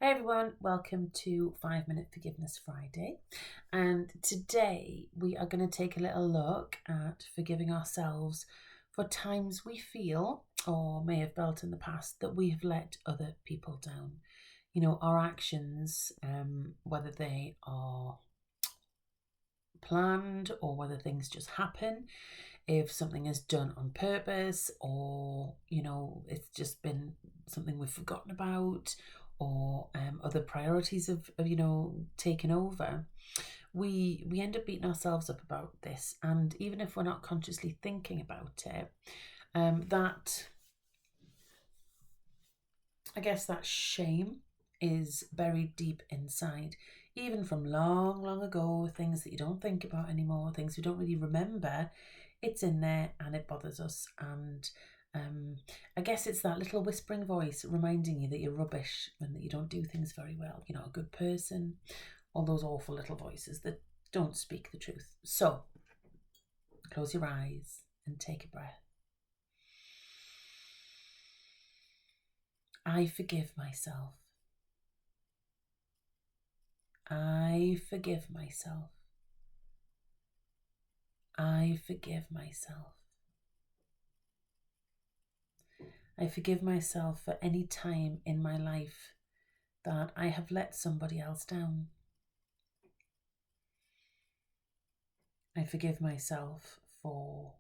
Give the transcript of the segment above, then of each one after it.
Hey everyone, welcome to 5 Minute Forgiveness Friday. And today we are going to take a little look at forgiving ourselves for times we feel or may have felt in the past that we have let other people down. You know, our actions, whether they are planned or whether things just happen, if something is done on purpose or, it's just been something we've forgotten about or other priorities have taken over, we end up beating ourselves up about this. And even if we're not consciously thinking about it, that shame is buried deep inside, even from long, long ago, things that you don't think about anymore, things we don't really remember. It's in there and it bothers us. And I guess it's that little whispering voice reminding you that you're rubbish and that you don't do things very well. You're not a good person. All those awful little voices that don't speak the truth. So close your eyes and take a breath. I forgive myself. I forgive myself. I forgive myself. I forgive myself for any time in my life that I have let somebody else down. I forgive myself for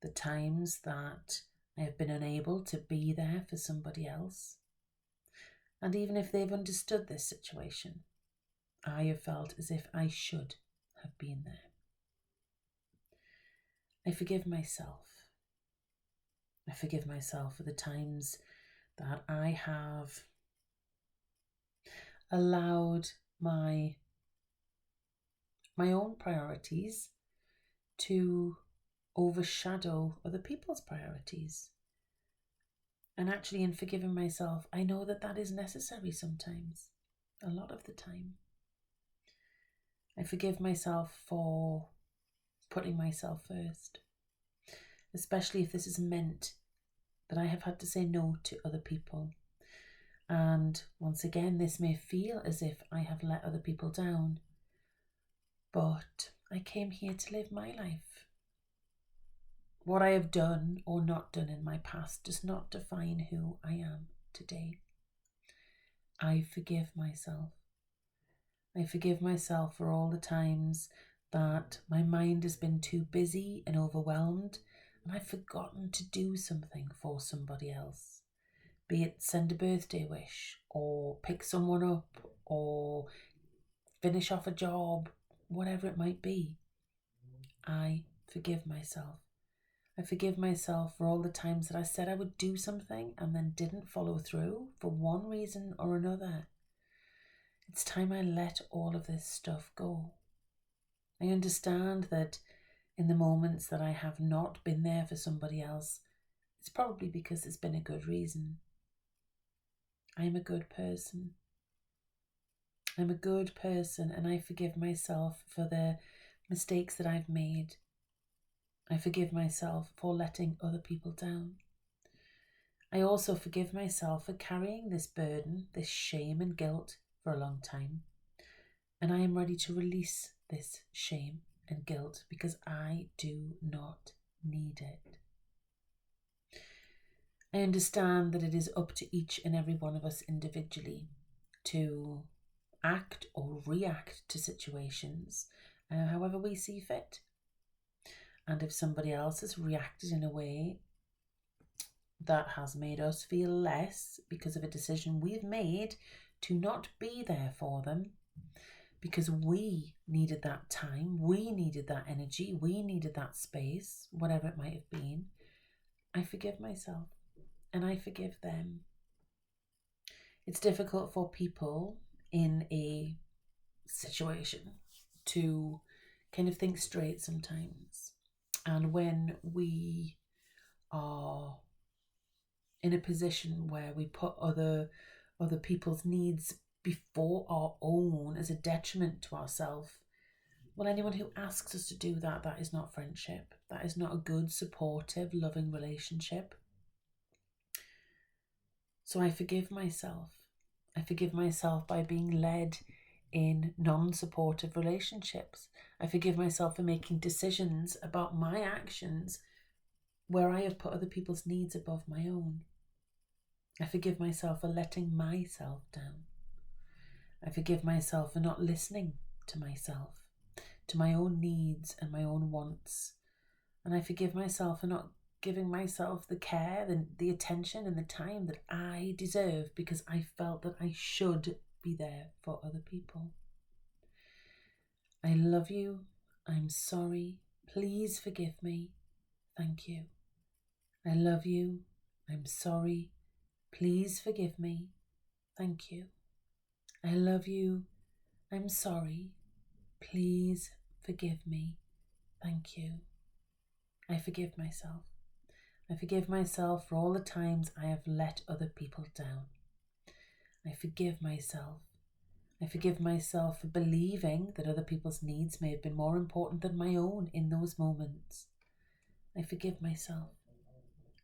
the times that I have been unable to be there for somebody else. And even if they've understood this situation, I have felt as if I should have been there. I forgive myself. I forgive myself for the times that I have allowed my own priorities to overshadow other people's priorities. And actually, in forgiving myself, I know that that is necessary sometimes, a lot of the time. I forgive myself for putting myself first, especially if this has meant that I have had to say no to other people. And once again, this may feel as if I have let other people down, but I came here to live my life. What I have done or not done in my past does not define who I am today. I forgive myself. I forgive myself for all the times that my mind has been too busy and overwhelmed and I've forgotten to do something for somebody else. Be it send a birthday wish or pick someone up or finish off a job, whatever it might be. I forgive myself. I forgive myself for all the times that I said I would do something and then didn't follow through for one reason or another. It's time I let all of this stuff go. I understand that in the moments that I have not been there for somebody else, it's probably because it's been a good reason. I am a good person. I'm a good person and I forgive myself for the mistakes that I've made. I forgive myself for letting other people down. I also forgive myself for carrying this burden, this shame and guilt for a long time. And I am ready to release this shame and guilt because I do not need it. I understand that it is up to each and every one of us individually to act or react to situations however we see fit. And if somebody else has reacted in a way that has made us feel less because of a decision we've made to not be there for them, because we needed that time, we needed that energy, we needed that space, whatever it might have been, I forgive myself and I forgive them. It's difficult for people in a situation to kind of think straight sometimes. And when we are in a position where we put other people's needs before our own as a detriment to ourselves, well, anyone who asks us to do that, that is not friendship. That is not a good, supportive, loving relationship. So I forgive myself I forgive myself by being led in non-supportive relationships. I forgive myself for making decisions about my actions where I have put other people's needs above my own. I forgive myself for letting myself down. I forgive myself for not listening to myself, to my own needs and my own wants. And I forgive myself for not giving myself the care, the attention and the time that I deserve because I felt that I should be there for other people. I love you. I'm sorry. Please forgive me. Thank you. I love you. I'm sorry. Please forgive me. Thank you. I love you. I'm sorry. Please forgive me. Thank you. I forgive myself. I forgive myself for all the times I have let other people down. I forgive myself. I forgive myself for believing that other people's needs may have been more important than my own in those moments. I forgive myself.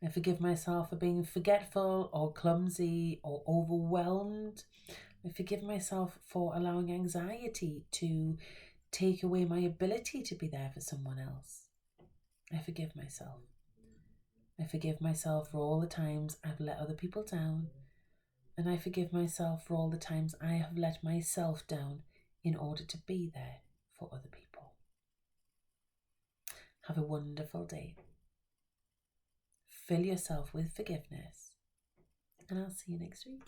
I forgive myself for being forgetful or clumsy or overwhelmed. I forgive myself for allowing anxiety to take away my ability to be there for someone else. I forgive myself. I forgive myself for all the times I've let other people down, and I forgive myself for all the times I have let myself down in order to be there for other people. Have a wonderful day. Fill yourself with forgiveness, and I'll see you next week.